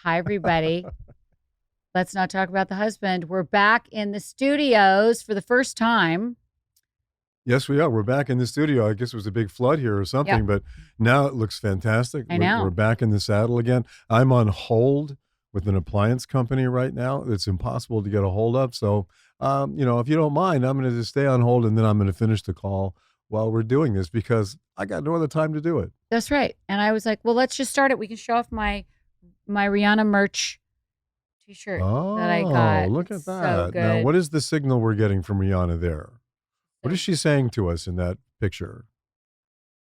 Hi, everybody. Let's not talk about the husband. We're back in the studios for the first time. Yes, we are. We're back in the studio. I guess it was a big flood here or something, but now it looks fantastic. I know. We're back in the saddle again. I'm on hold with an appliance company right now. It's impossible to get a hold of. So, if you don't mind, I'm going to just stay on hold and then I'm going to finish the call while we're doing this because I got no other time to do it. That's right. And I was like, well, let's just start it. We can show off my Rihanna merch t-shirt that I got. Look at It's that. so good. Now, what is the signal we're getting from Rihanna there? What is she saying to us in that picture?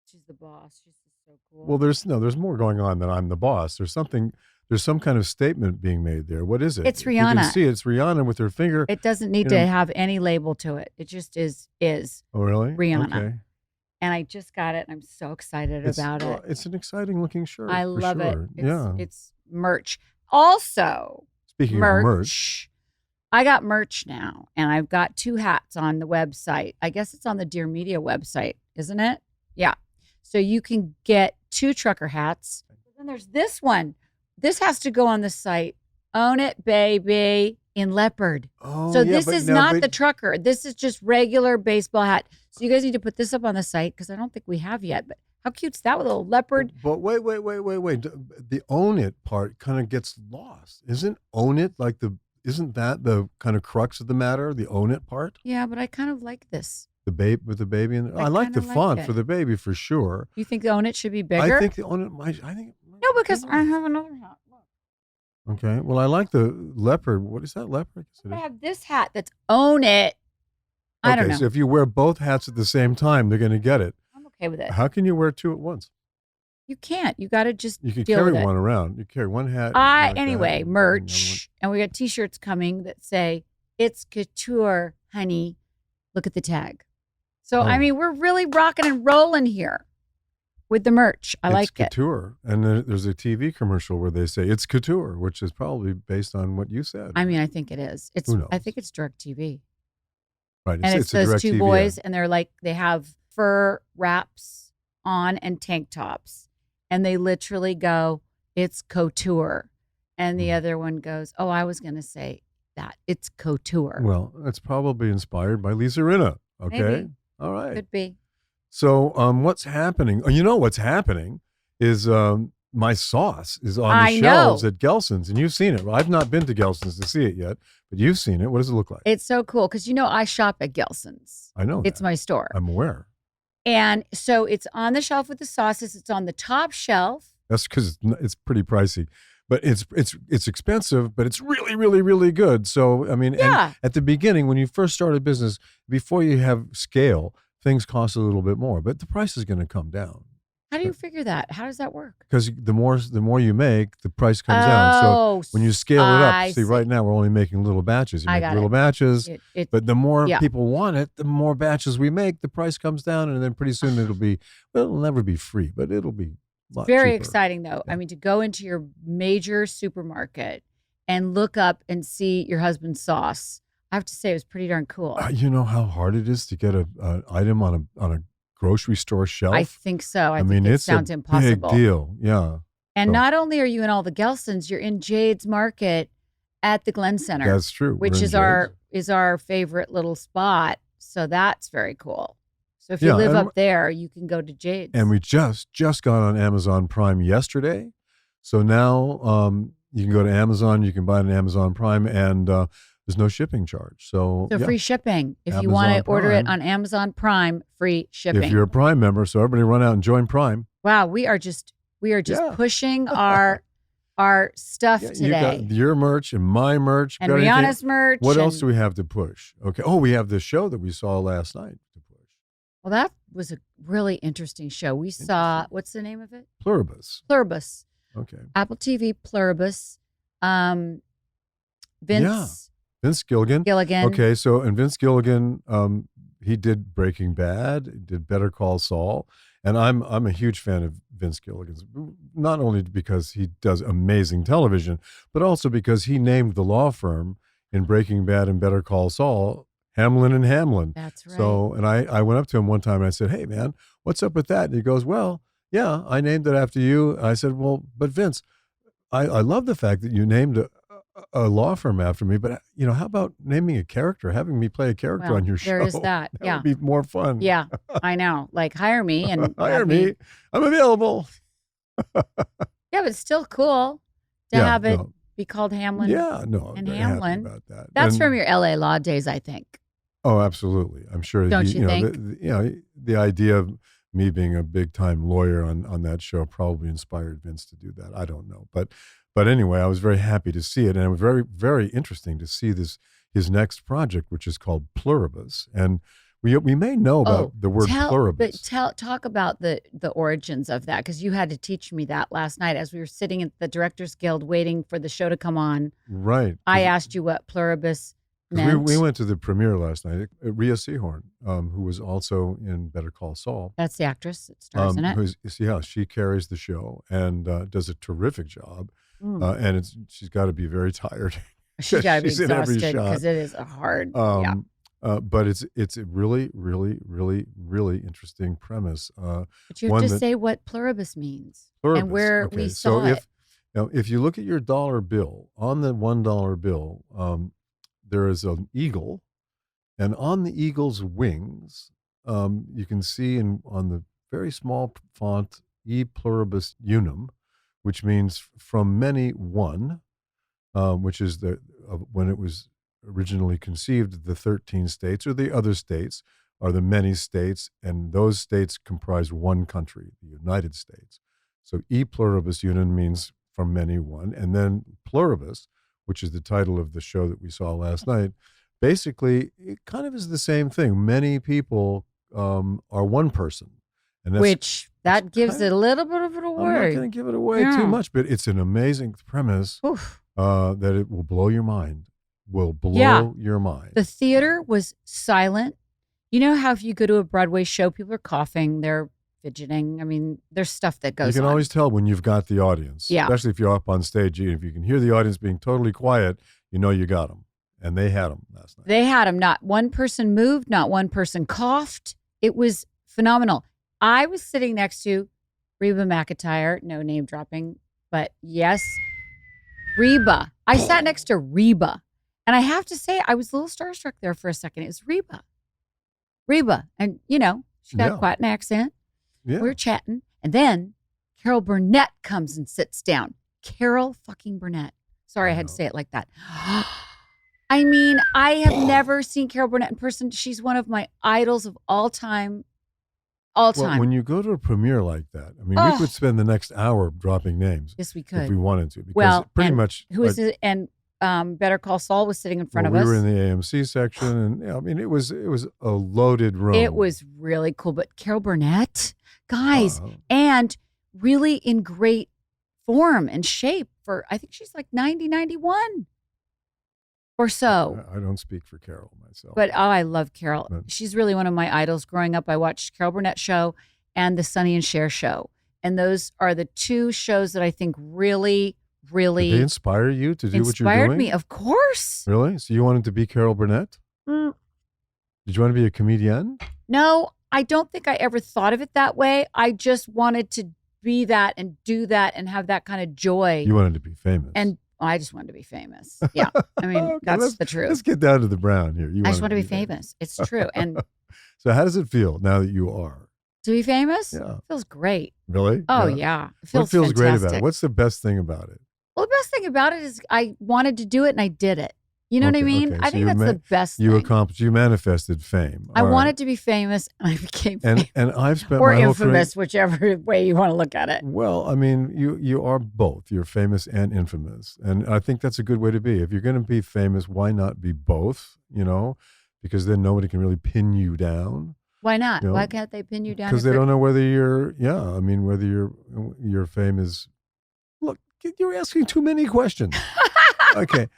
She's the boss. She's just so cool. Well, there's more going on than I'm the boss. There's some kind of statement being made there. What is it? It's Rihanna. You can see it's Rihanna with her finger. It doesn't need to have any label to it. It just is. Oh, really? Rihanna. Okay. And I just got it, and I'm so excited about it. It's an exciting looking shirt. I love it. Yeah. It's merch. Also, Speaking of merch, I got merch now, and I've got 2 hats on the website. I guess it's on the Dear Media website, isn't it? Yeah. So you can get 2 trucker hats. Then there's this one. This has to go on the site. Own it, baby, in leopard. Oh, so this is not the trucker. This is just regular baseball hat. So you guys need to put this up on the site because I don't think we have yet. But how cute's that with a little leopard? But wait. The own it part kind of gets lost. Isn't own it isn't that the kind of crux of the matter? The own it part? Yeah, but I kind of like this. The babe with the baby in I like the font for the baby for sure. You think the own it should be bigger? I think the own it might. No, because I have another hat. Look. Okay. Well, I like the leopard. What is that leopard? I have this hat that's own it. I don't know. So if you wear both hats at the same time, they're going to get it. I'm okay with it. How can you wear 2 at once? You can't. You got to just You can deal carry with it. one around. You carry one hat. Anyway, merch. And we got t-shirts coming that say, it's couture, honey. Look at the tag. So, I mean, we're really rocking and rolling here with the merch. I like it. It's couture. And there's a TV commercial where they say it's couture, which is probably based on what you said. I mean, I think it is. Who knows? I think it's DirecTV. Right. And it's those 2 boys, ad. and they're like, they have fur wraps on and tank tops. And they literally go, it's couture. And the other one goes, oh, I was going to say that. It's couture. Well, that's probably inspired by Lisa Rinna. Okay. Maybe. All right. Could be. So what's happening? You know what's happening is my sauce is on the shelves at Gelson's, and you've seen it. Well, I've not been to Gelson's to see it yet, but you've seen it. What does it look like? It's so cool because, I shop at Gelson's. I know It's that. my store. I'm aware. And so it's on the shelf with the sauces. It's on the top shelf. That's because it's pretty pricey. But it's expensive, but it's really, really, really good. So, I mean, and at the beginning, when you first start a business, before you have scale, things cost a little bit more. But the price is going to come down. How do you figure that? How does that work? Because the more you make, the price comes down. So when you scale it up, see, right now we're only making little batches. You make little batches, but the more people want it, the more batches we make, the price comes down, and then pretty soon it'll never be free, but it'll be a lot very cheaper. Exciting, though. Yeah. I mean, to go into your major supermarket and look up and see your husband's sauce, I have to say it was pretty darn cool. You know how hard it is to get an item on a grocery store shelf? I think so. I mean, think it sounds impossible. Big deal. Yeah. And not only are you in all the Gelson's, you're in Jade's Market at the Glen Center. That's true. Which is our favorite little spot. So that's very cool. So if you live up there, you can go to Jade's. And we just got on Amazon Prime yesterday. So now you can go to Amazon, you can buy it on Amazon Prime, and there's no shipping charge. So free shipping. If Amazon you want to order it Prime. on Amazon Prime, free shipping. If you're a Prime member, so everybody run out and join Prime. Wow, we are just pushing our stuff today. You got your merch and my merch. And Rihanna's merch. What else do we have to push? Okay. Oh, we have the show that we saw last night to push. Well, that was a really interesting show. We saw, what's the name of it? Pluribus. Okay. Apple TV Pluribus. Vince Gilligan. Okay, so and Vince Gilligan, he did Breaking Bad, he did Better Call Saul, and I'm a huge fan of Vince Gilligan's, not only because he does amazing television, but also because he named the law firm in Breaking Bad and Better Call Saul Hamlin and Hamlin. That's right. So, and I went up to him one time and I said, "Hey, man, what's up with that?" And he goes, "Well, yeah, I named it after you." I said, "Well, but Vince, I love the fact that you named a law firm after me, but how about naming a character, having me play a character Well, on your show? there is that. That Yeah. would be more fun. Yeah, I know. Like, hire me and hire me. I'm available. Yeah, but it's still cool to have it be called Hamlin. Yeah, no, and very Hamlin. happy about that. That's from your LA law days, I think. Oh, absolutely. I'm sure. Don't you think? The idea of me being a big time lawyer on that show probably inspired Vince to do that. I don't know, but anyway, I was very happy to see it, and it was very, very interesting to see his next project, which is called Pluribus, and we may know about the word pluribus. But talk about the origins of that, because you had to teach me that last night as we were sitting at the Directors Guild waiting for the show to come on. Right. I asked you what pluribus meant. We went to the premiere last night. Rhea Seehorn, who was also in Better Call Saul. That's the actress that stars in it. She carries the show and does a terrific job. And she's got to be very tired. She's got to be exhausted because it is a hard. But it's a really, really, really, really interesting premise. But you have to say what pluribus means and where we saw it. If you look at your dollar bill, on the $1 bill, there is an eagle, and on the eagle's wings, you can see on the very small font E pluribus unum, which means from many one, which is when it was originally conceived, the 13 states or the other states are the many states, and those states comprise one country, the United States. So E pluribus unum means from many one, and then pluribus, which is the title of the show that we saw last night, basically it kind of is the same thing. Many people are one person. And that gives it a little bit of an award. I'm not going to give it away too much, but it's an amazing premise that it will blow your mind. Your mind. The theater was silent. You know how if you go to a Broadway show, people are coughing, they're fidgeting. I mean, there's stuff that goes on. You can always tell when you've got the audience, especially if you're up on stage. If you can hear the audience being totally quiet, you know you got them. And they had them last night. They had them. Not one person moved, not one person coughed. It was phenomenal. I was sitting next to Reba McEntire, no name dropping, but yes, Reba. I sat next to Reba. And I have to say, I was a little starstruck there for a second. It was Reba. And, she got quite an accent. Yeah. We were chatting. And then Carol Burnett comes and sits down. Carol fucking Burnett. Sorry, I had to say it like that. I mean, I have never seen Carol Burnett in person. She's one of my idols of all time. Well, when you go to a premiere like that, I mean, we could spend the next hour dropping names. Yes, we could. If we wanted to. Because pretty much. Better Call Saul was sitting in front of us. We were in the AMC section, and I mean, it was a loaded room. It was really cool. But Carol Burnett, guys, and really in great form and shape for, I think she's like 90, 91 or so. I don't speak for Carol myself. But I love Carol. She's really one of my idols. Growing up, I watched Carol Burnett show and the Sonny and Cher show. And those are the two shows that I think really Did they inspire you to do what you're doing? Inspired me, of course. Really? So you wanted to be Carol Burnett? Did you want to be a comedian? No, I don't think I ever thought of it that way. I just wanted to be that and do that and have that kind of joy. You wanted to be famous. And I just wanted to be famous. Yeah. I mean, that's the truth. Let's get down to the brown here. I just want to be famous. It's true. And so how does it feel now that you are? To be famous? Yeah. It feels great. Really? Oh, yeah. It What feels feels fantastic. great about it? What's the best thing about it? Well, the best thing about it is I wanted to do it and I did it. You know what I mean? Okay. I think that's the best thing. You manifested fame. I wanted to be famous and I became famous. And I've spent or my whole infamous, career, whichever way you want to look at it. Well, I mean, you are both. You're famous and infamous. And I think that's a good way to be. If you're going to be famous, why not be both, because then nobody can really pin you down. Why not? Why can't they pin you down? Because they don't know whether whether your fame is, look, you're asking too many questions. Okay.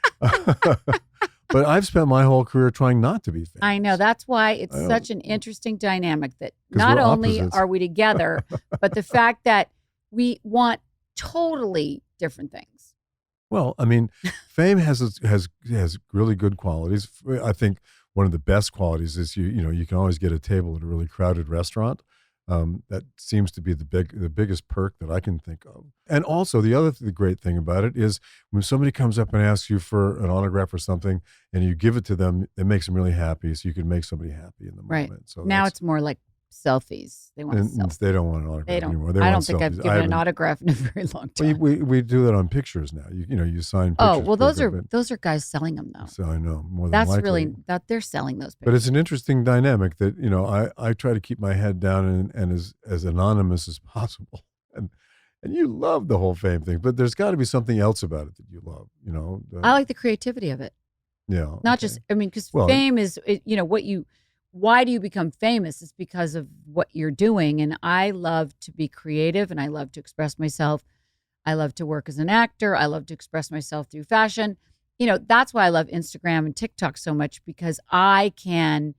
But I've spent my whole career trying not to be famous. I know. That's why it's such an interesting dynamic that not only are we together, but the fact that we want totally different things. Well, I mean, fame has really good qualities. I think one of the best qualities is you can always get a table at a really crowded restaurant. That seems to be the biggest perk that I can think of. And also the great thing about it is when somebody comes up and asks you for an autograph or something and you give it to them, it makes them really happy. So you can make somebody happy in the moment. Right. So now it's more like selfies. They want selfies. They don't want an autograph anymore. They I don't want think selfies. I've given an autograph in a very long time. We do that on pictures now. You sign pictures. Oh, well, those are guys selling them though. So I know more than that's likely. really that they're selling those pictures. But it's an interesting dynamic that I try to keep my head down and as anonymous as possible. And you love the whole fame thing, but there's got to be something else about it that you love. I like the creativity of it. Yeah. Not just because fame is why do you become famous? It's because of what you're doing. And I love to be creative and I love to express myself. I love to work as an actor. I love to express myself through fashion. That's why I love Instagram and TikTok so much, because I can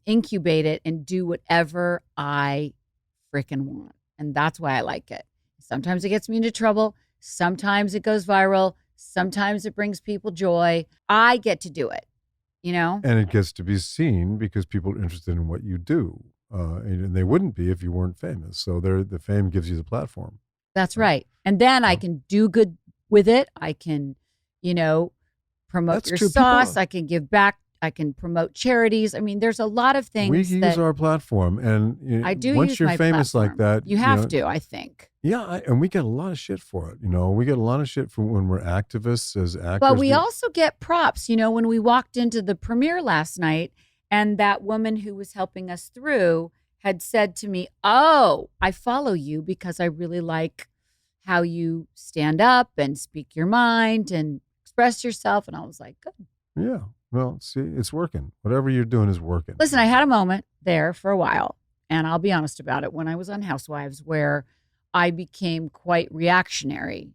incubate it and do whatever I freaking want. And that's why I like it. Sometimes it gets me into trouble. Sometimes it goes viral. Sometimes it brings people joy. I get to do it. And it gets to be seen because people are interested in what you do. And they wouldn't be if you weren't famous. So the fame gives you the platform. That's right. And then I can do good with it. I can, promote your sauce. I can give back. I can promote charities. I mean, there's a lot of things. We use our platform. And I do once use you're my famous platform. like that. You have to, I think. Yeah, and we get a lot of shit for it. We get a lot of shit for when we're activists as actors. But we also get props. When we walked into the premiere last night and that woman who was helping us through had said to me, "Oh, I follow you because I really like how you stand up and speak your mind and express yourself." And I was like, good. Yeah. Well, see, it's working. Whatever you're doing is working. Listen, I had a moment there for a while, and I'll be honest about it, when I was on Housewives, where I became quite reactionary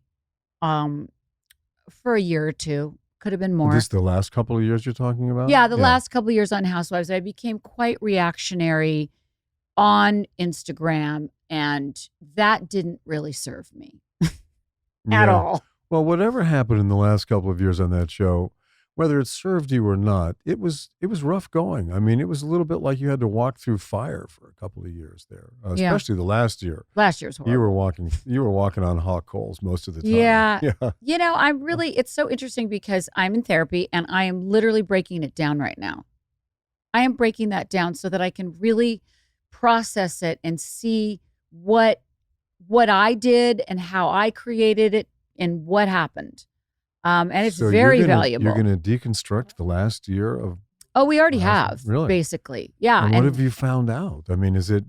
for a year or two. Could have been more. Is this the last couple of years you're talking about? Yeah, the last couple of years on Housewives, I became quite reactionary on Instagram, and that didn't really serve me at all. Well, whatever happened in the last couple of years on that show, whether it served you or not, it was rough going. I mean, it was a little bit like you had to walk through fire for a couple of years there, especially the last year. Last year's horrible. You were walking on hot coals most of the time. Yeah. It's so interesting because I'm in therapy and I am literally breaking it down right now. I am breaking that down so that I can really process it and see what I did and how I created it and what happened. And it's very valuable. You're going to deconstruct the last year of... Oh, we already have, really? Basically. Yeah. And what have you found out? I mean, is it...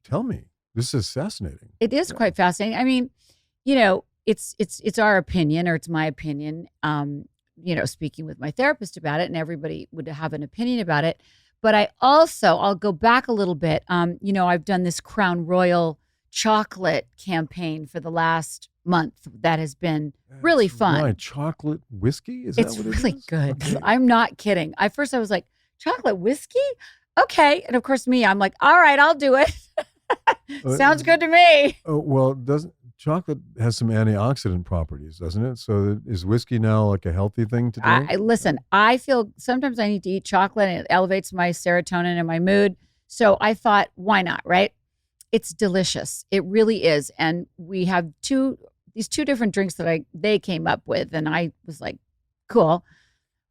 tell me. This is fascinating. It is quite fascinating. I mean, it's our opinion, or it's my opinion, speaking with my therapist about it, and everybody would have an opinion about it. But I'll go back a little bit. I've done this Crown Royal chocolate campaign for the last month that has been really fun. Right. Chocolate whiskey? It's really good. Okay. I'm not kidding. At first I was like, chocolate whiskey? Okay. And of course I'm like, all right, I'll do it. Sounds good to me. Well, chocolate has some antioxidant properties, doesn't it? So is whiskey now like a healthy thing to drink? Listen, I feel sometimes I need to eat chocolate and it elevates my serotonin and my mood. So I thought, why not, right? It's delicious. It really is. And we have these two different drinks that they came up with. And I was like, cool.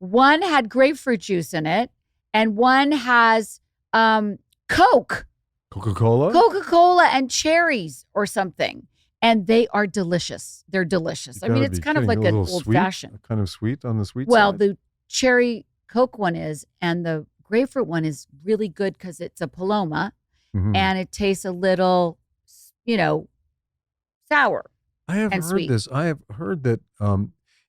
One had grapefruit juice in it and one has Coke. Coca-Cola? Coca-Cola and cherries or something. And they are delicious. They're delicious. I mean, it's kind of like an old fashioned. Kind of sweet on the sweet side? Well, the cherry Coke one is, and the grapefruit one is really good because it's a Paloma. Mm-hmm. And it tastes a little, sour. I have heard sweet. this. I have heard that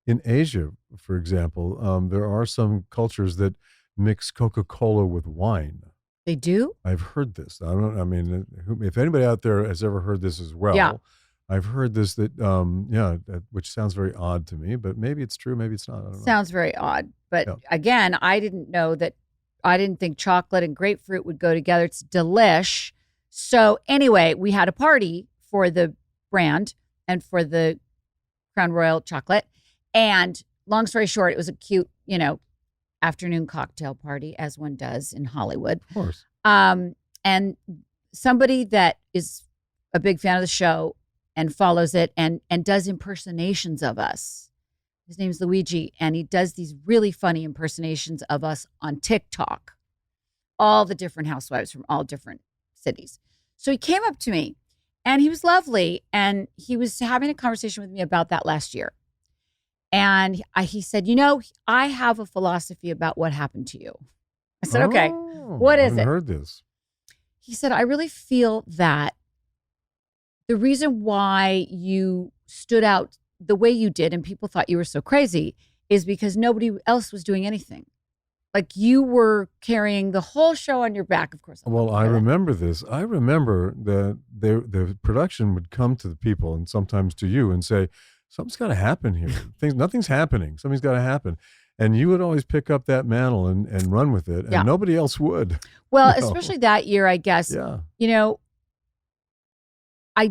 in Asia, for example, there are some cultures that mix Coca-Cola with wine. They do? I've heard this. If anybody out there has ever heard this as well, I've heard this which sounds very odd to me, but maybe it's true, maybe it's not. I don't know. Sounds very odd. But again, I didn't know that. I didn't think chocolate and grapefruit would go together. It's delish. So anyway, we had a party for the brand and for the Crown Royal chocolate. And long story short, it was a cute, afternoon cocktail party, as one does in Hollywood. Of course. And somebody that is a big fan of the show and follows it and does impersonations of us. His name's Luigi, and he does these really funny impersonations of us on TikTok. All the different housewives from all different cities. So he came up to me, and he was lovely, and he was having a conversation with me about that last year. And he said, I have a philosophy about what happened to you. I said, okay, what is it? I haven't heard this. He said, I really feel that the reason why you stood out the way you did and people thought you were so crazy is because nobody else was doing anything. Like you were carrying the whole show on your back, of course. Well, I remember this. I remember that the production would come to the people and sometimes to you and say, something's got to happen here. Nothing's happening. Something's got to happen. And you would always pick up that mantle and run with it, and nobody else would. Well, especially that year, I guess. Yeah. I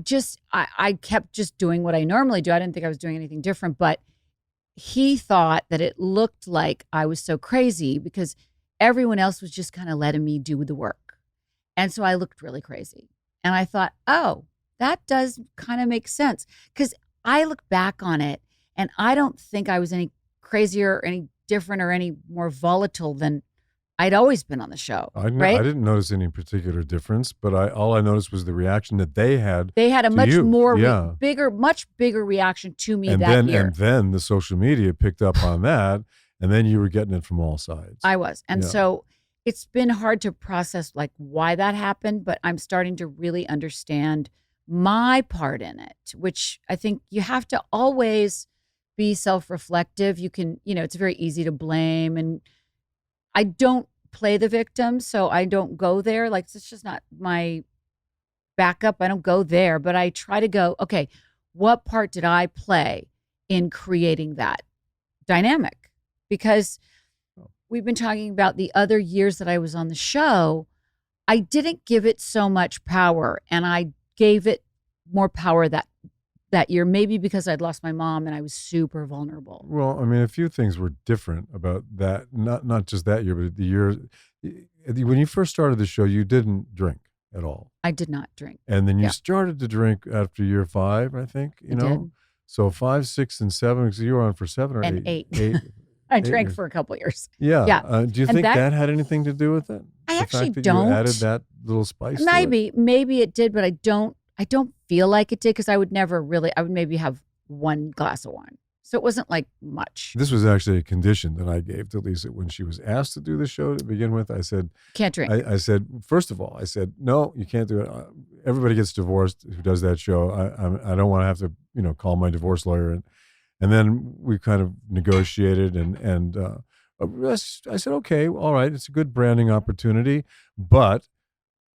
kept just doing what I normally do. I didn't think I was doing anything different, but he thought that it looked like I was so crazy because everyone else was just kind of letting me do the work. And so I looked really crazy. And I thought, oh, that does kind of make sense. Because I look back on it and I don't think I was any crazier or any different or any more volatile than I'd always been on the show. I didn't notice any particular difference, but all I noticed was the reaction that they had. They had a much bigger reaction to me that year. And then the social media picked up on that, and then you were getting it from all sides. I was. And so it's been hard to process like why that happened, but I'm starting to really understand my part in it, which I think you have to always be self-reflective. You can, it's very easy to blame, and I don't play the victim, so I don't go there. Like, it's just not my backup. I don't go there, but I try to go, okay, what part did I play in creating that dynamic? Because we've been talking about the other years that I was on the show, I didn't give it so much power, and I gave it more power that year, maybe because I'd lost my mom and I was super vulnerable. Well, I mean, a few things were different about that. Not just that year, but the year when you first started the show, you didn't drink at all. I did not drink. And then you started to drink after year 5, I think. I did. So 5, 6, and 7. Because you were on for 7 or and 8. 8. I drank for a couple of years. Yeah. Yeah. Do you think that had anything to do with it? I actually fact that don't. You added that little spice. Maybe it did, but I don't feel like it did because I would maybe have one glass of wine. So it wasn't like much. This was actually a condition that I gave to Lisa when she was asked to do the show to begin with. I said, can't drink. I said, first of all, no, you can't do it. Everybody gets divorced who does that show. I don't want to have to, call my divorce lawyer. And then we kind of negotiated and I said, okay, all right, it's a good branding opportunity, but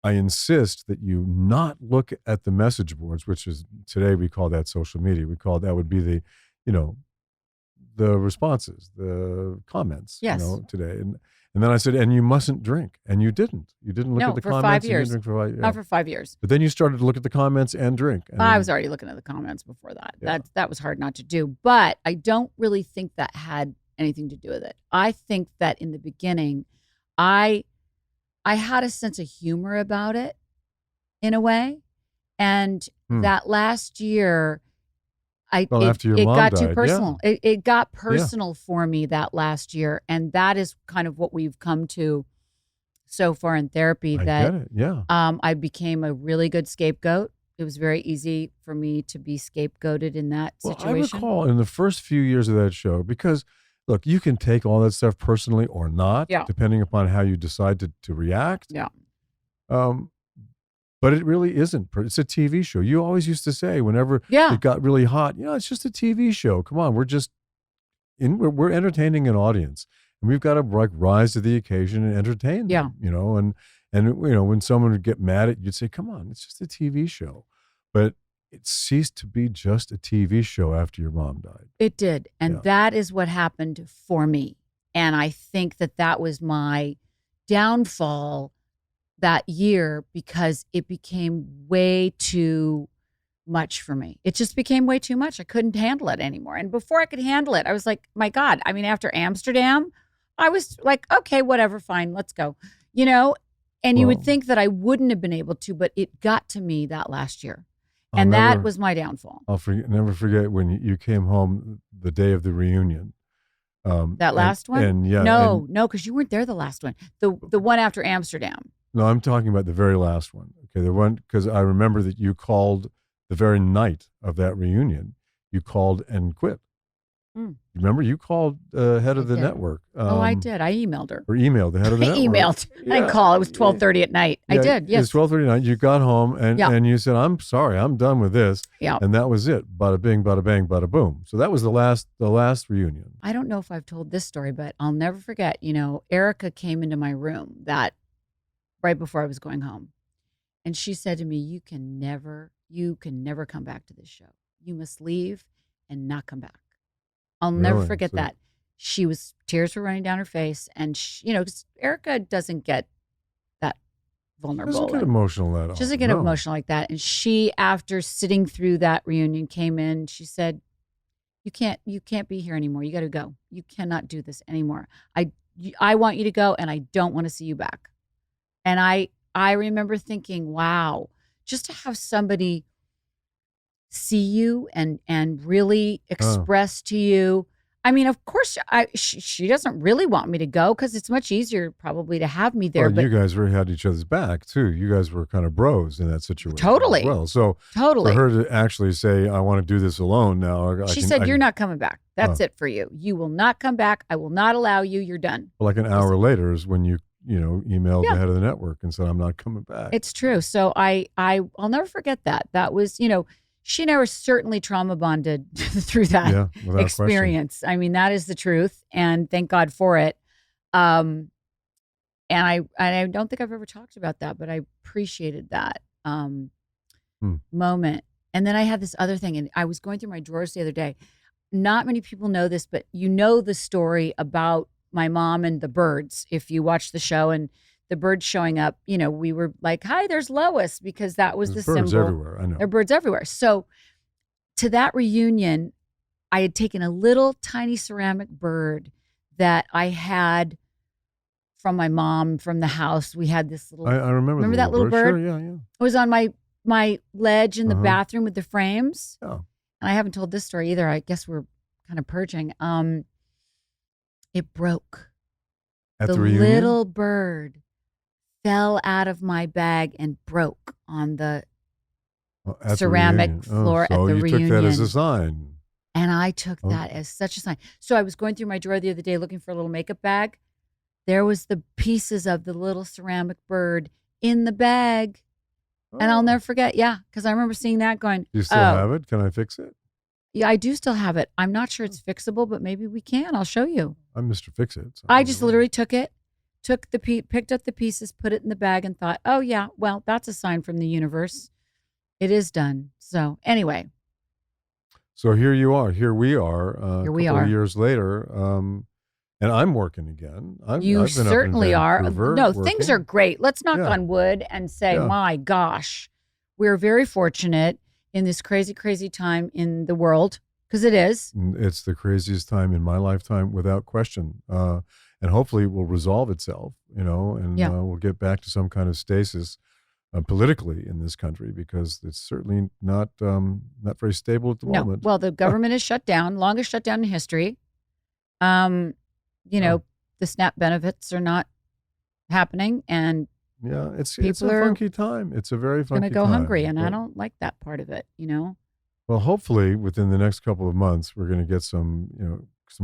I insist that you not look at the message boards, which is today we call that social media. That would be the, the responses, the comments, today. And then I said, and you mustn't drink. And you didn't. You didn't look at the comments. 5 years. You didn't drink for 5 years. Not for 5 years. But then you started to look at the comments and drink. And I was already looking at the comments before that. Yeah. That was hard not to do. But I don't really think that had anything to do with it. I think that in the beginning, I had a sense of humor about it in a way. And that last year, after your mom got died, too personal. Yeah. It got personal for me that last year. And that is kind of what we've come to so far in therapy. I get it. Yeah. I became a really good scapegoat. It was very easy for me to be scapegoated in that situation. I recall in the first few years of that show, because look, you can take all that stuff personally or not, depending upon how you decide to react. Yeah. But it really isn't. It's a TV show. You always used to say whenever it got really hot, it's just a TV show. Come on, we're entertaining an audience, and we've got to rise to the occasion and entertain them. And when someone would get mad at you, you'd say, "Come on, it's just a TV show." But it ceased to be just a TV show after your mom died. It did, and that is what happened for me. And I think that was my downfall that year, because it became way too much for me. It just became way too much. I couldn't handle it anymore. And before I could handle it, I was like, my God, after Amsterdam, I was like, okay, whatever, fine, let's go. And you would think that I wouldn't have been able to, but it got to me that last year. And that was my downfall. I'll never forget when you came home the day of the reunion. That last one? And yeah. No, because you weren't there the last one. The one after Amsterdam. No, I'm talking about the very last one. Okay, the one, because I remember that you called the very night of that reunion. You called and quit. Remember, you called head of the network. I did. I emailed her. Or emailed the head of the network. Emailed. I didn't call. It was 12:30 at night. I did, yes. It was 12:30 at night. You got home and you said, I'm sorry, I'm done with this. Yeah. And that was it. Bada bing, bada bang, bada boom. So that was the last reunion. I don't know if I've told this story, but I'll never forget, Erika came into my room right before I was going home. And she said to me, you can never come back to this show. You must leave and not come back. I'll never forget that. Tears were running down her face, and because Erika doesn't get that vulnerable. Doesn't get emotional at all. She doesn't get emotional like that. And she, after sitting through that reunion, came in. She said, "You can't be here anymore. You got to go. You cannot do this anymore. I want you to go, and I don't want to see you back." And I remember thinking, wow, just to have somebody see you and really express to you. I mean, of course, she doesn't really want me to go because it's much easier probably to have me there. Well, but you guys really had each other's back too. You guys were kind of bros in that situation. Totally. As well, so totally. For her to actually say, "I want to do this alone now," she said, "You're not coming back. That's it for you. You will not come back. I will not allow you. You're done." Like an hour later is when you emailed the head of the network and said, "I'm not coming back." It's true. So I'll never forget that. That was, she and I were certainly trauma bonded through that experience. Question. I mean, that is the truth, and thank God for it. And I don't think I've ever talked about that, but I appreciated that moment. And then I had this other thing, and I was going through my drawers the other day. Not many people know this, but the story about my mom and the birds. If you watch the show and the birds showing up, we were like, "Hi, there's Lois," because that was the symbol. Birds everywhere. I know. There are birds everywhere. So to that reunion, I had taken a little tiny ceramic bird that I had from my mom from the house. We had this little. I remember that little bird. Sure, yeah. It was on my ledge in the bathroom with the frames. Yeah. And I haven't told this story either. I guess we're kind of purging. It broke. At the reunion? Little bird fell out of my bag and broke on the ceramic floor at the reunion. So you took that as a sign. And I took that as such a sign. So I was going through my drawer the other day looking for a little makeup bag. There was the pieces of the little ceramic bird in the bag. And I'll never forget. Yeah, because I remember seeing that going, you still have it? Can I fix it? Yeah, I do still have it. I'm not sure it's fixable, but maybe we can. I'll show you. I'm Mr. Fix-It. So I just literally took it, picked up the pieces, put it in the bag, and thought, "Oh yeah, well, that's a sign from the universe. It is done." So anyway. So here you are. Here we are. Here we are. Years later, and I'm working again. You certainly are. No, working. Things are great. Let's knock on wood and say, my gosh, we're very fortunate in this crazy, crazy time in the world, because it is. It's the craziest time in my lifetime, without question. And hopefully it will resolve itself, and we'll get back to some kind of stasis politically in this country, because it's certainly not very stable at the moment. Well, the government is shut down, longest shutdown in history. The SNAP benefits are not happening, and it's a funky time. It's a very funky time. Going to go hungry, and I don't like that part of it, Well, hopefully within the next couple of months, we're going to get some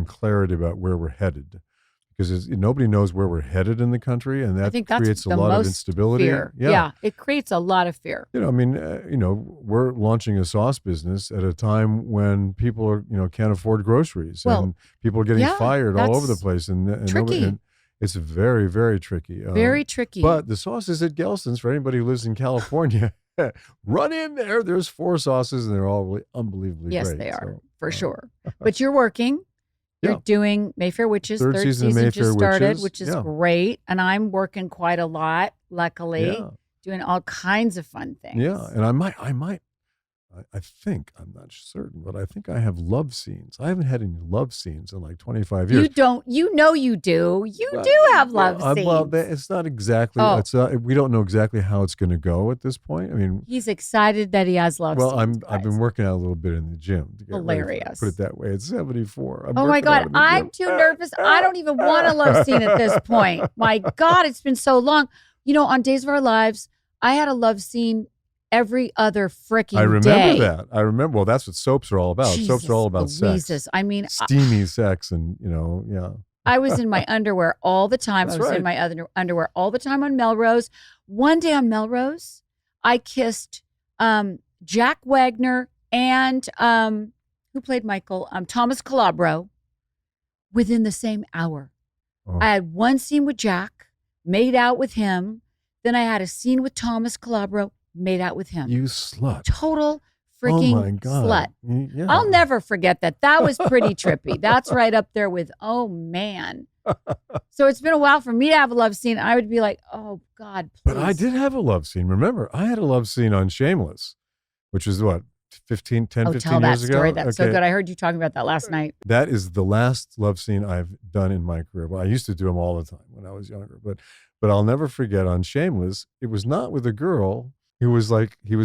clarity about where we're headed, because nobody knows where we're headed in the country, and that creates a lot of instability. Fear. Yeah, it creates a lot of fear. We're launching a sauce business at a time when people are, can't afford groceries, and people are getting fired all over the place, and tricky. It's very, very tricky. Very tricky. But the sauces at Gelston's, for anybody who lives in California, run in there. There's 4 sauces, and they're all unbelievably great. Yes, they are, for sure. But you're working. You're doing Mayfair Witches. Third season just started, which is great. And I'm working quite a lot, luckily, doing all kinds of fun things. Yeah, and I might I think, I'm not certain, but I think I have love scenes. I haven't had any love scenes in like 25 years. You don't, you do. You do have love scenes. Well, it's not exactly, we don't know exactly how it's going to go at this point. I mean, he's excited that he has love scenes. I've been working out a little bit in the gym. To get Hilarious. Put it that way. It's 74. Oh my God. I'm too nervous. I don't even want a love scene at this point. My God, it's been so long. You know, on Days of Our Lives, I had a love scene every other freaking day. I remember that. I remember. Well, that's what soaps are all about. Jesus soaps are all about Louises. sex. I mean, steamy sex, and yeah. I was in my underwear all the time. That's I was right. in my underwear all the time on Melrose. One day on Melrose, I kissed Jack Wagner and who played Michael? Thomas Calabro within the same hour. Oh. I had one scene with Jack, made out with him. Then I had a scene with Thomas Calabro, made out with him. You slut. Total freaking oh my God. slut. Yeah. I'll never forget that. That was pretty trippy. That's right up there with, oh man. So it's been a while for me to have a love scene. I would be like, oh God, please. But I did have a love scene. Remember, I had a love scene on Shameless, which was what, 15 years ago? Tell that story. That's so good. I heard you talking about that last night. That is the last love scene I've done in my career. Well, I used to do them all the time when I was younger, but I'll never forget on Shameless, it was not with a girl. He was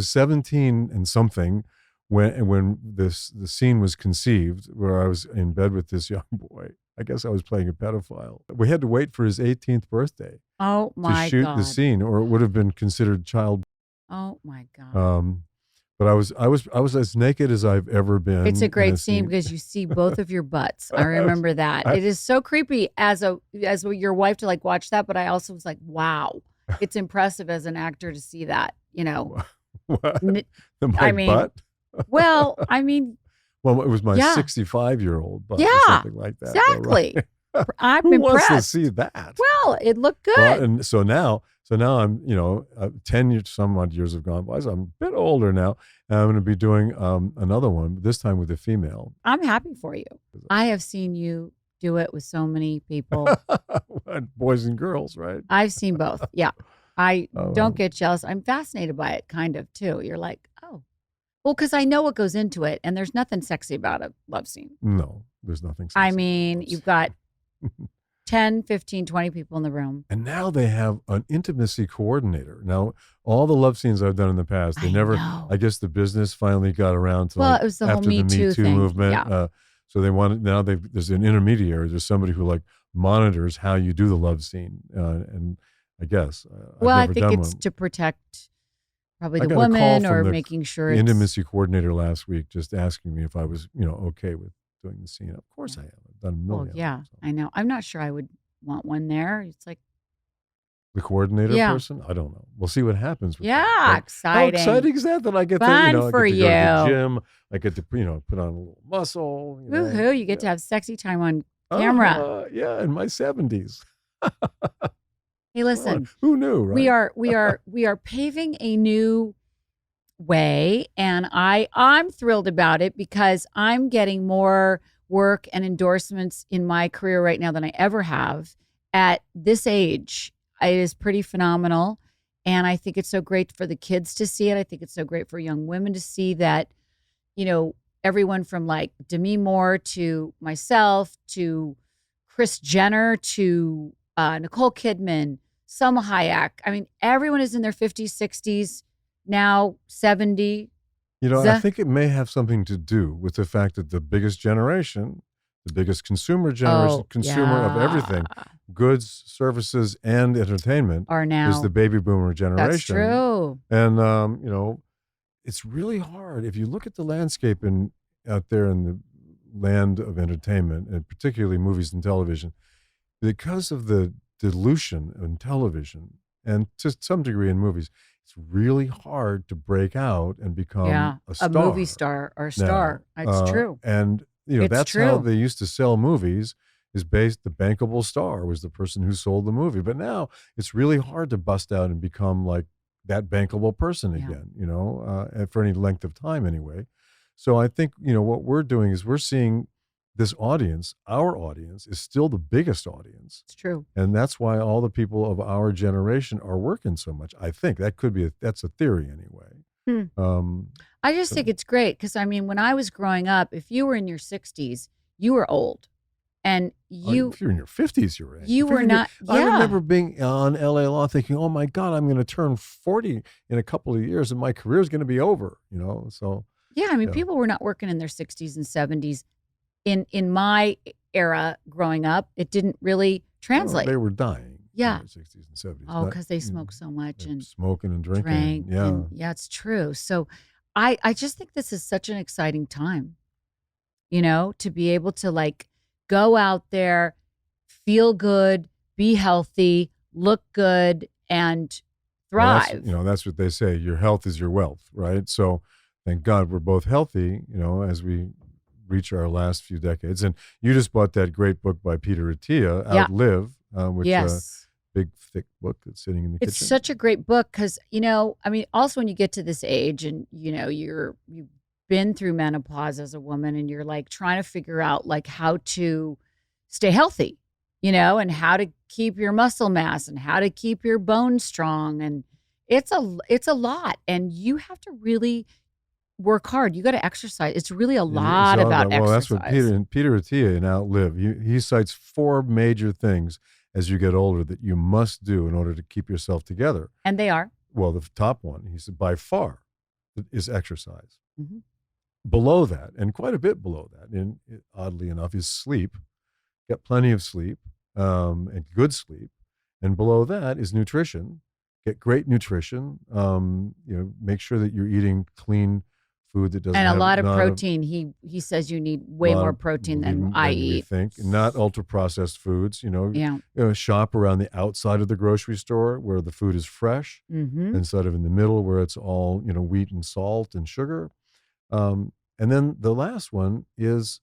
17 and something when the scene was conceived, where I was in bed with this young boy. I guess I was playing a pedophile. We had to wait for his 18th birthday. Oh my to shoot God. the scene, or it would have been considered child. Oh my God. But I was as naked as I've ever been. It's a great scene because you see both of your butts. I remember that. It is so creepy as your wife to like watch that, but I also was like, wow, it's impressive as an actor to see that. You know, what? My butt. Well, I mean, well, it was my 65-year-old butt, or something like that. Exactly. Right? I'm Who impressed. wants to see that? Well, it looked good. Well, and so now I'm 10 years, some odd years have gone by, so I'm a bit older now, and I'm going to be doing another one, this time with a female. I'm happy for you. I have seen you do it with so many people. Boys and girls, right? I've seen both. Yeah. I don't get jealous. I'm fascinated by it, kind of, too. You're like, oh. Well, because I know what goes into it, and there's nothing sexy about a love scene. No, there's nothing sexy. I mean, you've got 10, 15, 20 people in the room. And now they have an intimacy coordinator. Now, all the love scenes I've done in the past, I guess the business finally got around to it was the whole Me Too thing. Movement. Yeah. So they wanted, now there's an intermediary. There's somebody who like monitors how you do the love scene. And I guess. I think it's to protect probably the woman, or making sure the intimacy coordinator last week just asking me if I was, okay with doing the scene. Of course I am. I've done a million. Well, yeah, I know. I'm not sure I would want one there. It's like the coordinator person. I don't know. We'll see what happens. With that. Exciting! How exciting is that? That I get Fun to, for I get to you. go to the gym. I get to, put on a little muscle. Woohoo! You get to have sexy time on camera. Yeah, in my 70s. Hey, listen. Who knew? Right? We are paving a new way, and I'm thrilled about it because I'm getting more work and endorsements in my career right now than I ever have at this age. It is pretty phenomenal, and I think it's so great for the kids to see it. I think it's so great for young women to see that, everyone from like Demi Moore to myself to Kris Jenner to Nicole Kidman, Selma Hayek. I mean, everyone is in their 50s, 60s, now 70. I think it may have something to do with the fact that the biggest generation, the biggest consumer generation, of everything, goods, services, and entertainment, are now is the baby boomer generation. That's true. And, it's really hard. If you look at the landscape out there in the land of entertainment, and particularly movies and television, because of the dilution in television and to some degree in movies, it's really hard to break out and become a star. A movie star or star. It's true. And that's true. how they used to sell movies, is based, the bankable star was the person who sold the movie. But now it's really hard to bust out and become like that bankable person again, for any length of time anyway. So I think, what we're doing is we're seeing this audience, our audience, is still the biggest audience. It's true. And that's why all the people of our generation are working so much. I think that could be, that's a theory anyway. Hmm. I just think it's great because, I mean, when I was growing up, if you were in your 60s, you were old. And if you're in your 50s, you're in. You were not. I remember being on LA Law thinking, oh my God, I'm going to turn 40 in a couple of years and my career is going to be over, so. Yeah, I mean, people were not working in their 60s and 70s. In my era growing up, it didn't really translate. They were dying. Yeah. In their 60s and 70s. Oh, because they smoked so much and smoking and drinking. Yeah, it's true. So I just think this is such an exciting time, to be able to like go out there, feel good, be healthy, look good, and thrive. Well, that's what they say. Your health is your wealth, right? So thank God we're both healthy, as we reach our last few decades. And you just bought that great book by Peter Attia, Outlive, which is a big, thick book that's sitting in the kitchen. It's such a great book because, I mean, also when you get to this age and, you've been through menopause as a woman and you're like trying to figure out like how to stay healthy, and how to keep your muscle mass and how to keep your bones strong. And it's a lot. And you have to really work hard. You got to exercise. It's really a lot about exercise. Well, that's what Peter Attia in Outlive, he cites 4 major things as you get older that you must do in order to keep yourself together. And they are? Well, the top one, he said, by far, is exercise. Mm-hmm. Below that, and quite a bit below that, and oddly enough, is sleep. Get plenty of sleep and good sleep. And below that is nutrition. Get great nutrition. Make sure that you're eating clean food that doesn't have a lot of protein. He says you need way more protein than I eat. Not ultra processed foods. Shop around the outside of the grocery store where the food is fresh, instead of in the middle where it's all wheat and salt and sugar. And then the last one is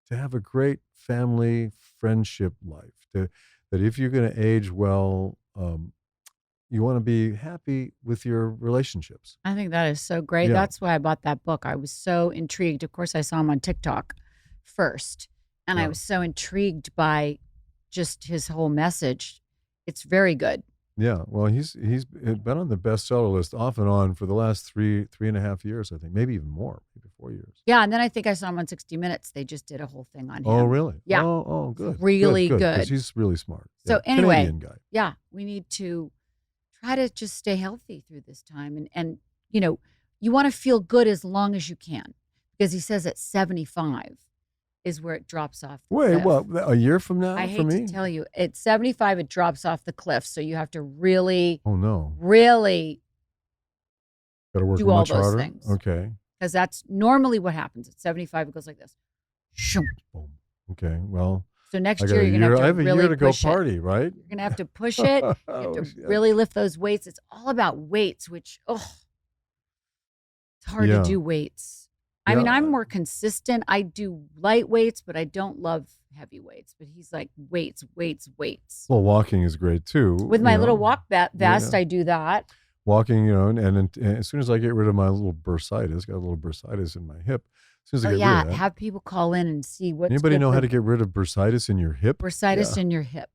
to have a great family friendship life. That if you're going to age well, you want to be happy with your relationships. I think that is so great. Yeah. That's why I bought that book. I was so intrigued. Of course, I saw him on TikTok first, and I was so intrigued by just his whole message. It's very good. Yeah, well, he's been on the bestseller list off and on for the last three and a half years, I think, maybe even more, maybe 4 years. Yeah, and then I think I saw him on 60 Minutes. They just did a whole thing on him. Oh, really? Yeah. Oh, good. Really good. Because he's really smart. So anyway, Canadian guy. Yeah, we need to try to just stay healthy through this time, and you want to feel good as long as you can, because he says at 75. Is where it drops off the cliff. What, a year from now? I hate to tell you, at 75, it drops off the cliff. So you have to really, really gotta work do all those harder? Things. Okay. Because that's normally what happens. At 75, it goes like this. Boom. Okay, well. So next year, you're going to have to really push it. I have a year to go party, right? You're going to have to push it. You have to really lift those weights. It's all about weights, which, it's hard to do weights. I mean, I'm more consistent. I do light weights, but I don't love heavy weights. But he's like, weights. Well, walking is great, too. With my little walk vest, I do that. Walking, and as soon as I get rid of my little bursitis, got a little bursitis in my hip. As soon as I get rid of that. Have people call in and see what's Anybody know how to get rid of bursitis in your hip? Bursitis in your hip.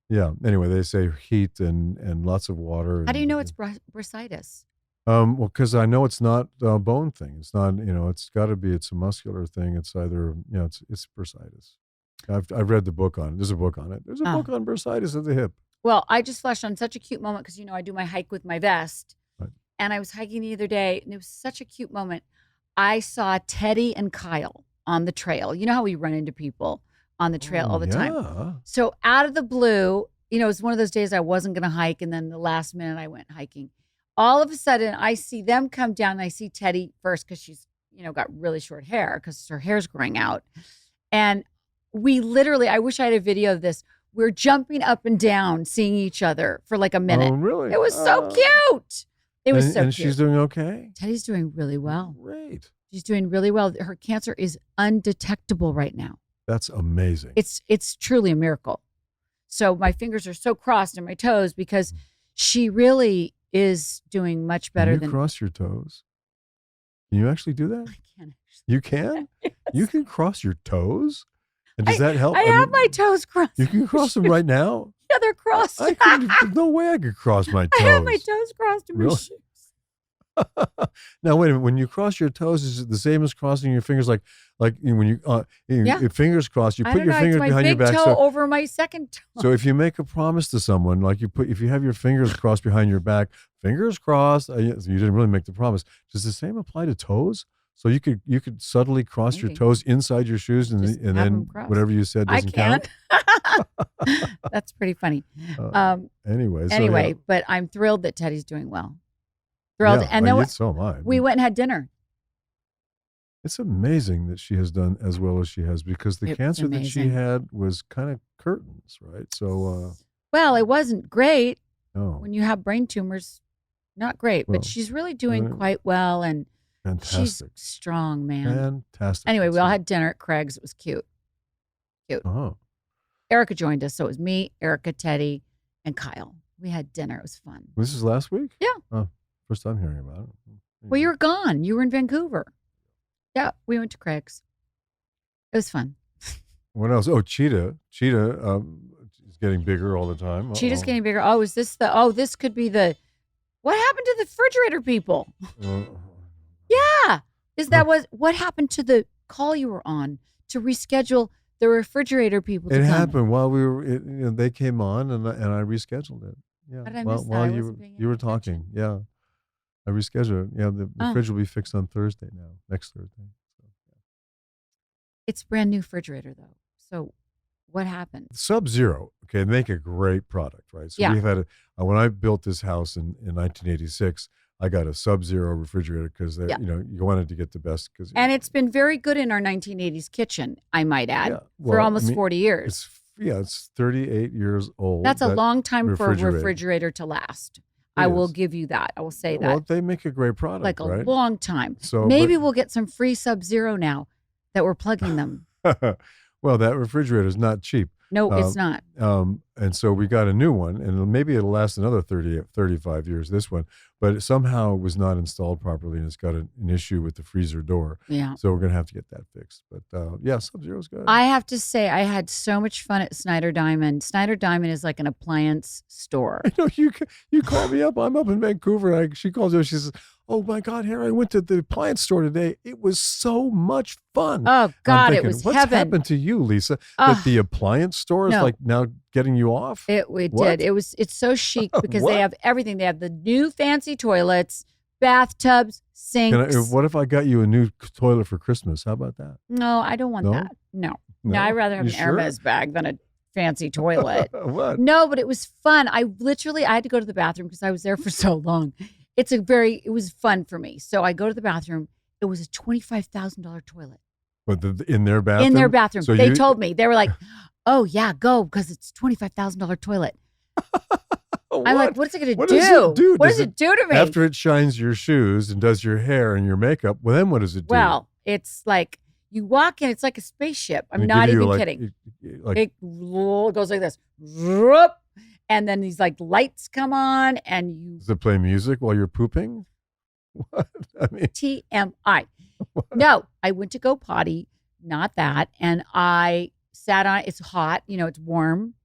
Yeah. Anyway, they say heat and lots of water. How do you know it's bursitis? Well, because I know it's not a bone thing. It's not, it's got to be, it's a muscular thing. It's either, it's bursitis. I've read the book on it. There's a book on it. There's a book on bursitis of the hip. Well, I just flashed on such a cute moment because, I do my hike with my vest. Right. And I was hiking the other day, and it was such a cute moment. I saw Teddy and Kyle on the trail. You know how we run into people on the trail all the time? So out of the blue, it was one of those days I wasn't going to hike, and then the last minute I went hiking. All of a sudden, I see them come down, and I see Teddy first because she's, got really short hair because her hair's growing out. And we literally, I wish I had a video of this. We're jumping up and down, seeing each other for like a minute. Oh, really? It was so cute. It was so cute. And she's doing okay? Teddy's doing really well. Great. She's doing really well. Her cancer is undetectable right now. That's amazing. It's truly a miracle. So my fingers are so crossed and my toes because she really is doing much better than. Can you cross your toes? Can you actually do that? I can't actually. You can? Yes. You can cross your toes? And does that help? I have my toes crossed. You can cross them right now? Yeah, they're crossed. There's no way I could cross my toes. I have my toes crossed in my shoes. Now wait a minute. When you cross your toes, is it the same as crossing your fingers? Like when you your fingers crossed, you put your fingers behind your back. It's my big toe over my second toe. So if you make a promise to someone, like if you have your fingers crossed behind your back, fingers crossed, you didn't really make the promise. Does the same apply to toes? So you could subtly cross your toes inside your shoes, and then whatever you said doesn't count. That's pretty funny. Anyway, but I'm thrilled that Teddy's doing well. Thrilled, and then so am I. We went and had dinner. It's amazing that she has done as well as she has, because the cancer that she had was kind of curtains, right? So, well, it wasn't great. No. When you have brain tumors, not great, but she's really doing quite well, and fantastic. She's strong, man. Fantastic. Anyway, we all had dinner at Craig's. It was cute. Uh-huh. Erika joined us, so it was me, Erika, Teddy, and Kyle. We had dinner. It was fun. This is last week? Yeah. Oh, first time hearing about it. Well, you were gone. You were in Vancouver. Yeah, we went to Craig's. It was fun. What else? Oh, Cheetah. Cheetah is getting bigger all the time. Cheetah's getting bigger. Oh, is this this could be the, what happened to the refrigerator people? Yeah. What happened to the call you were on to reschedule the refrigerator people to come? It happened while we were, they came on and I rescheduled it. Yeah. How did I miss that? While you were talking. Yeah. I rescheduled it. Yeah. The fridge will be fixed on Thursday now, next Thursday. So, yeah. It's a brand new refrigerator though. So what happened? Sub-Zero, okay, make a great product, right? So we've had when I built this house in 1986, I got a Sub-Zero refrigerator because you wanted to get the best. And it's been very good in our 1980s kitchen, I might add, for almost 40 years. It's 38 years old. That's a long time for a refrigerator to last. I will give you that. I will say that. Well, they make a great product, like a right? long time. So maybe we'll get some free Sub-Zero now that we're plugging them. Well, that refrigerator is not cheap. No, it's not. And so we got a new one, and maybe it'll last another 35 years, this one. But somehow it was not installed properly, and it's got an issue with the freezer door. Yeah. So we're going to have to get that fixed. But Sub-Zero's good. I have to say, I had so much fun at Snyder Diamond. Snyder Diamond is like an appliance store. I know, you call me up. I'm up in Vancouver. She calls me. She says, "Oh my God, Harry, I went to the appliance store today. It was so much fun." Oh God, it was what's heaven. What's happened to you, Lisa? That the appliance store is like now getting you off? It did. It's so chic because they have everything. They have the new fancy toilets, bathtubs, sinks. What if I got you a new toilet for Christmas? How about that? No, I don't want that. No, I'd rather have an Hermes bag than a fancy toilet. What? No, but it was fun. I had to go to the bathroom because I was there for so long. It was fun for me. So I go to the bathroom. It was a $25,000 toilet. But in their bathroom? In their bathroom. So they told me. They were like, "Oh yeah, go, because it's $25,000 toilet." I'm like, what's it going to do? What does it do to me? After it shines your shoes and does your hair and your makeup, well, then what does it do? Well, it's like you walk in, it's like a spaceship. I'm not even kidding. It goes like this. And then these like lights come on and you... Does it play music while you're pooping? What? I mean... TMI. No, I went to go potty, not that. And I sat on, it's hot, it's warm.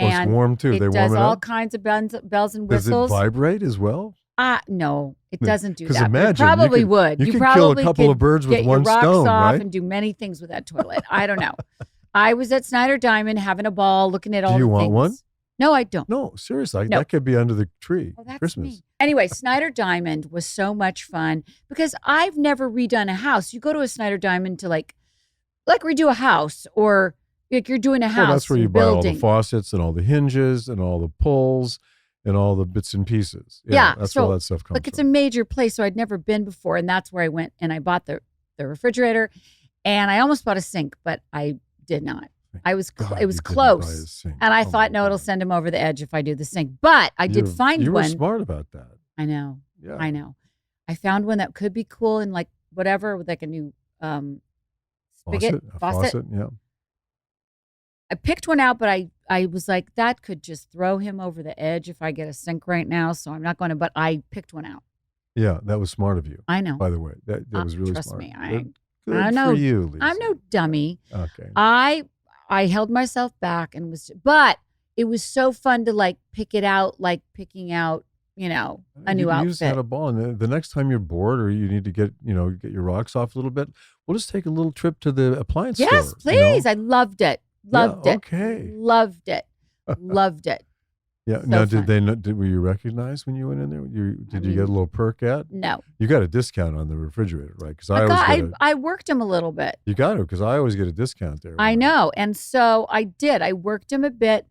And it's warm too. It does all kinds of bells and whistles. Does it vibrate as well? No, it doesn't do that. Because imagine, it probably would. You could kill a couple of birds with one stone, get your rocks off right? and do many things with that toilet. I don't know. I was at Snyder Diamond having a ball, looking at all the things. Do you want one? No, I don't. No, seriously. No. That could be under the tree. Oh, that's Christmas. Me. Anyway, Snyder Diamond was so much fun because I've never redone a house. You go to a Snyder Diamond to like redo a house, or like you're doing a house. Well, that's where you buy all the faucets and all the hinges and all the pulls and all the bits and pieces. Yeah, that's where all that stuff comes from. It's a major place, so I'd never been before, and that's where I went and I bought the refrigerator, and I almost bought a sink, but I did not. It was close, and I thought, no, it'll send him over the edge if I do the sink. But I did find one. You were smart about that. I know. Yeah. I know. I found one that could be cool and like whatever, with like a new faucet. Yeah. I picked one out, but I was like, that could just throw him over the edge if I get a sink right now. So I'm not going to. But I picked one out. Yeah, that was smart of you. I know. By the way, that was really trust smart. Trust me. Good for you, Lisa. I'm no dummy. Okay. I held myself back but it was so fun to like pick it out, like picking out a new outfit. You just had a ball. And the next time you're bored or you need to get your rocks off a little bit, we'll just take a little trip to the appliance store. Yes, please. I loved it. Loved it. Okay. Loved it. Loved it. Yeah. So now, fun. were you recognized when you went in there? Did you get a little perk at? No. You got a discount on the refrigerator, right? Because I worked him a little bit. You got to, because I always get a discount there. I know. And so I did. I worked him a bit.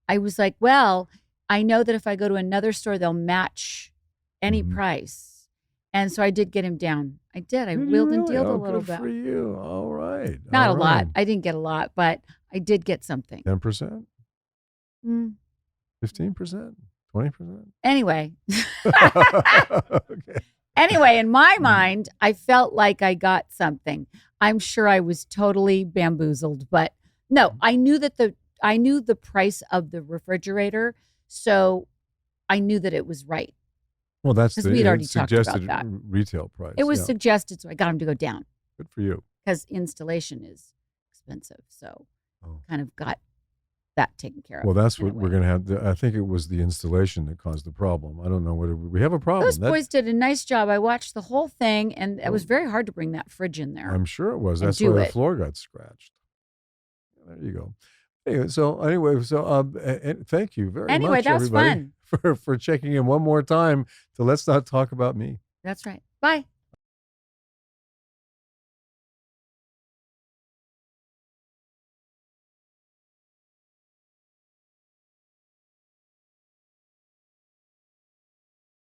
I was like, well, I know that if I go to another store, they'll match any price. And so I did get him down. I did. I wheeled and dealed a little bit. Good for you. All right. Not a lot. I didn't get a lot, but I did get something. 10%? 15%? 20%? Anyway. Okay. Anyway, in my mind, I felt like I got something. I'm sure I was totally bamboozled, but no, I knew the price of the refrigerator, so I knew that it was right. Well, that's because we'd already talked about that. Retail price. It was suggested, so I got him to go down. Good for you. Because installation is expensive, so kind of got that taken care of. Well, that's what we're going to have. I think it was the installation that caused the problem. I don't know whether we have a problem. Those boys did a nice job. I watched the whole thing, and it was very hard to bring that fridge in there. I'm sure it was. That's why the floor got scratched. There you go. Anyway, thank you very much. Anyway, that was fun. For checking in one more time to Let's Not Talk About Me. That's right. Bye.